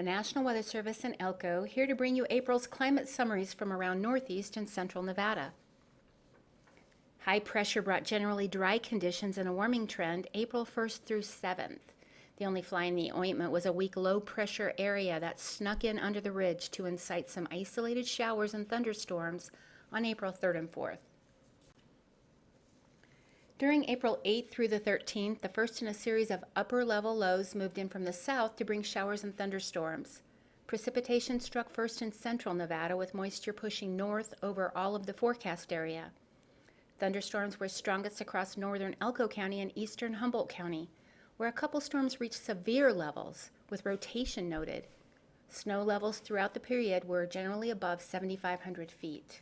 the National Weather Service in Elko, here to bring you April's climate summaries from around northeast and central Nevada. High pressure brought generally dry conditions and a warming trend April 1st through 7th. The only fly in the ointment was a weak low pressure area that snuck in under the ridge to incite some isolated showers and thunderstorms on April 3rd and 4th. During April 8th through the 13th, the first in a series of upper-level lows moved in from the south to bring showers and thunderstorms. Precipitation struck first in central Nevada, with moisture pushing north over all of the forecast area. Thunderstorms were strongest across northern Elko County and eastern Humboldt County, where a couple storms reached severe levels, with rotation noted. Snow levels throughout the period were generally above 7,500 feet.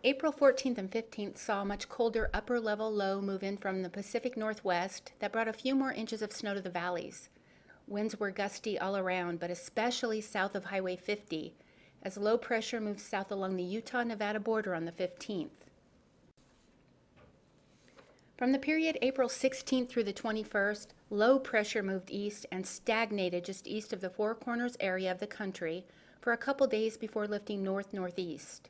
April 14th and 15th saw a much colder upper-level low move in from the Pacific Northwest that brought a few more inches of snow to the valleys. Winds were gusty all around, but especially south of Highway 50, as low pressure moved south along the Utah-Nevada border on the 15th. From the period April 16th through the 21st, low pressure moved east and stagnated just east of the Four Corners area of the country for a couple days before lifting north-northeast.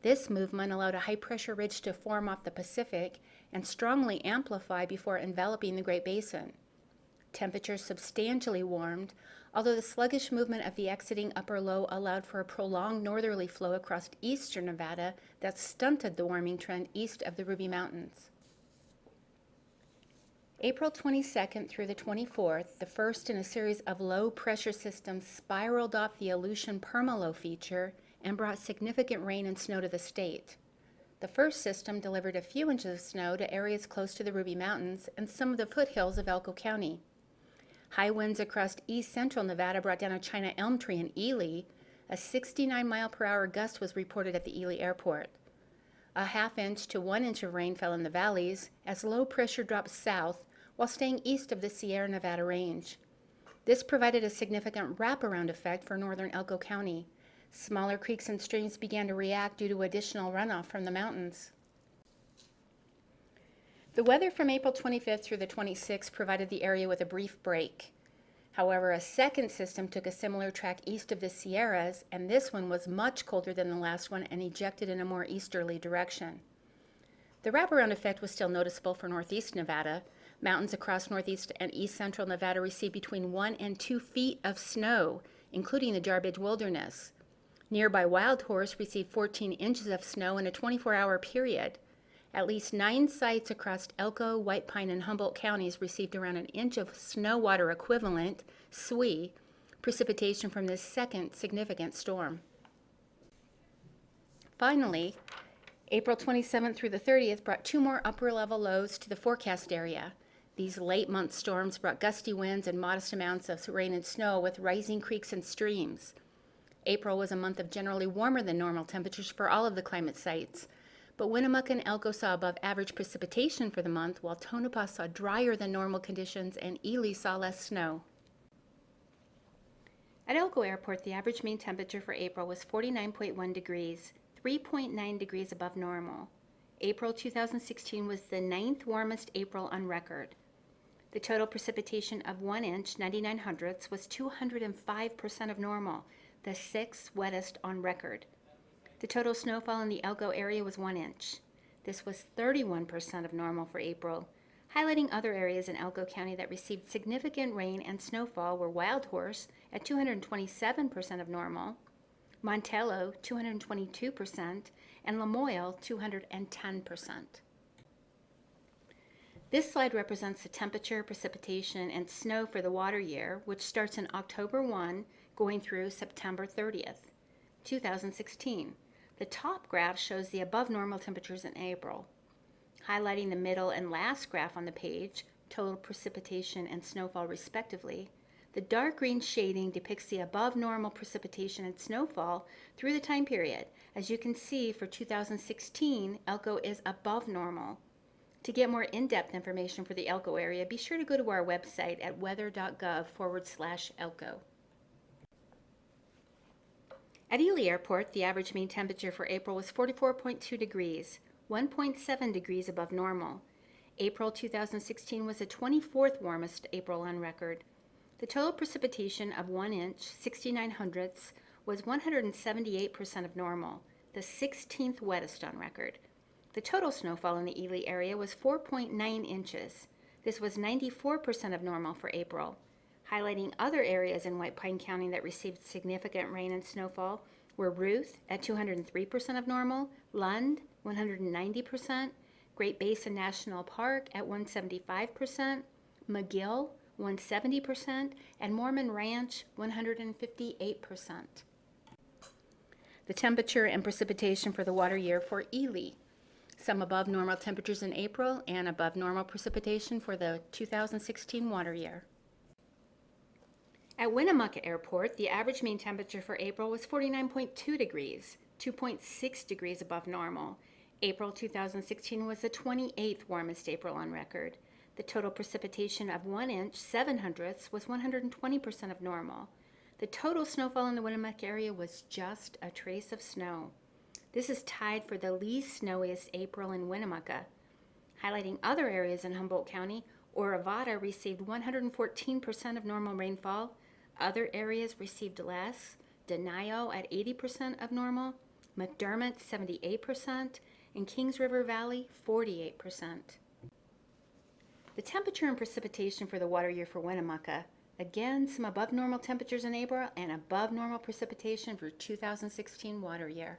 This movement allowed a high-pressure ridge to form off the Pacific and strongly amplify before enveloping the Great Basin. Temperatures substantially warmed, although the sluggish movement of the exiting upper low allowed for a prolonged northerly flow across eastern Nevada that stunted the warming trend east of the Ruby Mountains. April 22nd through the 24th, the first in a series of low-pressure systems spiraled off the Aleutian permalow feature and brought significant rain and snow to the state. The first system delivered a few inches of snow to areas close to the Ruby Mountains and some of the foothills of Elko County. High winds across east-central Nevada brought down a China elm tree in Ely. A 69-mile-per-hour gust was reported at the Ely airport. A half-inch to 1 inch of rain fell in the valleys as low pressure dropped south while staying east of the Sierra Nevada range. This provided a significant wraparound effect for northern Elko County. Smaller creeks and streams began to react due to additional runoff from the mountains. The weather from April 25th through the 26th provided the area with a brief break. However, a second system took a similar track east of the Sierras, and this one was much colder than the last one and ejected in a more easterly direction. The wraparound effect was still noticeable for northeast Nevada. Mountains across northeast and east central Nevada received between 1 and 2 feet of snow, including the Jarbidge Wilderness. Nearby Wild Horse received 14 inches of snow in a 24-hour period. At least 9 sites across Elko, White Pine, and Humboldt counties received around an inch of snow water equivalent, SWE, precipitation from this second significant storm. Finally, April 27th through the 30th brought 2 more upper-level lows to the forecast area. These late-month storms brought gusty winds and modest amounts of rain and snow with rising creeks and streams. April was a month of generally warmer than normal temperatures for all of the climate sites, but Winnemucca and Elko saw above average precipitation for the month, while Tonopah saw drier than normal conditions and Ely saw less snow. At Elko Airport, the average mean temperature for April was 49.1 degrees, 3.9 degrees above normal. April 2016 was the 9th warmest April on record. The total precipitation of 1 inch, 99 hundredths, was 205% of normal, the 6th wettest on record. The total snowfall in the Elko area was 1 inch. This was 31% of normal for April. Highlighting other areas in Elko County that received significant rain and snowfall were Wild Horse at 227% of normal, Montello 222%, and Lamoille 210%. This slide represents the temperature, precipitation, and snow for the water year, which starts in October 1 going through September 30th, 2016. The top graph shows the above normal temperatures in April. Highlighting the middle and last graph on the page, total precipitation and snowfall respectively, the dark green shading depicts the above normal precipitation and snowfall through the time period. As you can see, for 2016, Elko is above normal. To get more in-depth information for the Elko area, be sure to go to our website at weather.gov/Elko. At Ely Airport, the average mean temperature for April was 44.2 degrees, 1.7 degrees above normal. April 2016 was the 24th warmest April on record. The total precipitation of 1 inch, 69 hundredths, was 178% of normal, the 16th wettest on record. The total snowfall in the Ely area was 4.9 inches. This was 94% of normal for April. Highlighting other areas in White Pine County that received significant rain and snowfall were Ruth at 203% of normal, Lund 190%, Great Basin National Park at 175%, McGill 170%, and Mormon Ranch 158%. The temperature and precipitation for the water year for Ely. Some above normal temperatures in April and above normal precipitation for the 2016 water year. At Winnemucca Airport, the average mean temperature for April was 49.2 degrees, 2.6 degrees above normal. April 2016 was the 28th warmest April on record. The total precipitation of 1 inch, 7 hundredths, was 120% of normal. The total snowfall in the Winnemucca area was just a trace of snow. This is tied for the least snowiest April in Winnemucca. Highlighting other areas in Humboldt County, Orovada received 114% of normal rainfall. Other areas received less. Denio at 80% of normal, McDermott 78%, and Kings River Valley 48%. The temperature and precipitation for the water year for Winnemucca. Again, some above normal temperatures in April and above normal precipitation for 2016 water year.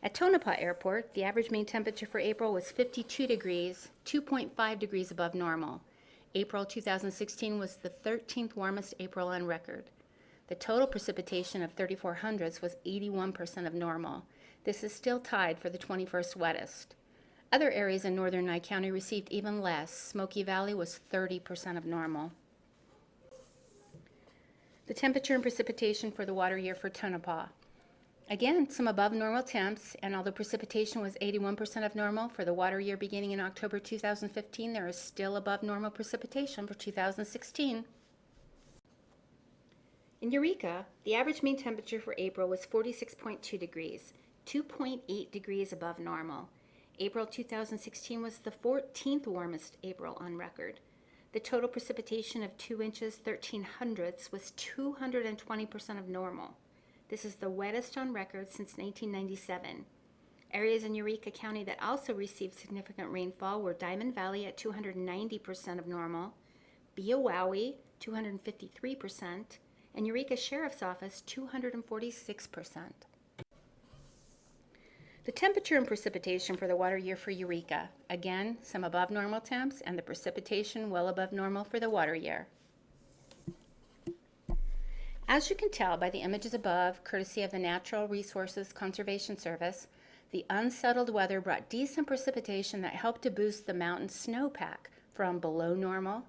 At Tonopah Airport, the average mean temperature for April was 52 degrees, 2.5 degrees above normal. April 2016 was the 13th warmest April on record. The total precipitation of 34 hundredths was 81% of normal. This is still tied for the 21st wettest. Other areas in northern Nye County received even less. Smoky Valley was 30% of normal. The temperature and precipitation for the water year for Tonopah. Again, some above normal temps, and although precipitation was 81% of normal for the water year beginning in October 2015, there is still above normal precipitation for 2016. In Eureka, the average mean temperature for April was 46.2 degrees, 2.8 degrees above normal. April 2016 was the 14th warmest April on record. The total precipitation of 2 inches 13 hundredths was 220% of normal. This is the wettest on record since 1997. Areas in Eureka County that also received significant rainfall were Diamond Valley at 290% of normal, Beowawe 253%, and Eureka Sheriff's Office 246%. The temperature and precipitation for the water year for Eureka. Again, some above normal temps and the precipitation well above normal for the water year. As you can tell by the images above, courtesy of the Natural Resources Conservation Service, the unsettled weather brought decent precipitation that helped to boost the mountain snowpack from below normal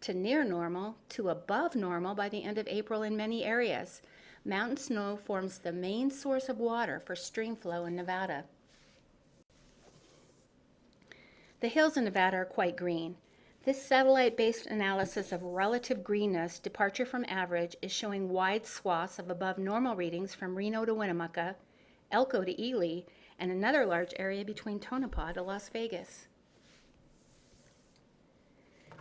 to near normal to above normal by the end of April in many areas. Mountain snow forms the main source of water for stream flow in Nevada. The hills in Nevada are quite green. This satellite-based analysis of relative greenness departure from average is showing wide swaths of above normal readings from Reno to Winnemucca, Elko to Ely, and another large area between Tonopah to Las Vegas.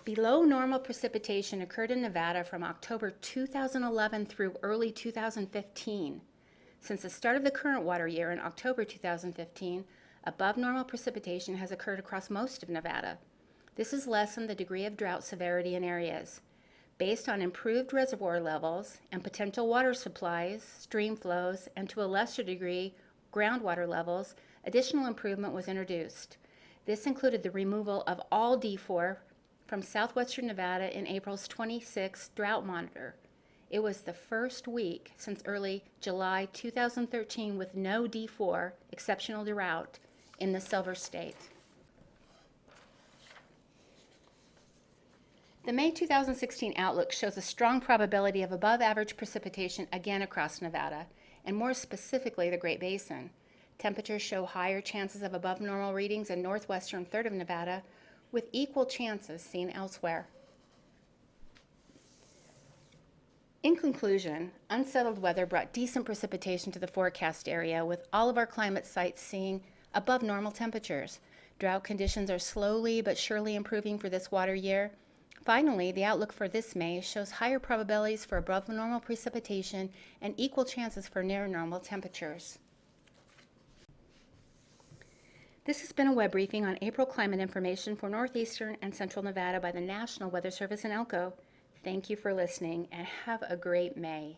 Below normal precipitation occurred in Nevada from October 2011 through early 2015. Since the start of the current water year in October 2015, above normal precipitation has occurred across most of Nevada. This has lessened the degree of drought severity in areas. Based on improved reservoir levels and potential water supplies, stream flows, and to a lesser degree, groundwater levels, additional improvement was introduced. This included the removal of all D4 from southwestern Nevada in April's 26th drought monitor. It was the first week since early July 2013 with no D4, exceptional drought, in the Silver State. The May 2016 outlook shows a strong probability of above average precipitation again across Nevada, and more specifically the Great Basin. Temperatures show higher chances of above normal readings in northwestern third of Nevada, with equal chances seen elsewhere. In conclusion, unsettled weather brought decent precipitation to the forecast area, with all of our climate sites seeing above normal temperatures. Drought conditions are slowly but surely improving for this water year. Finally, the outlook for this May shows higher probabilities for above normal precipitation and equal chances for near normal temperatures. This has been a web briefing on April climate information for northeastern and central Nevada by the National Weather Service in Elko. Thank you for listening and have a great May.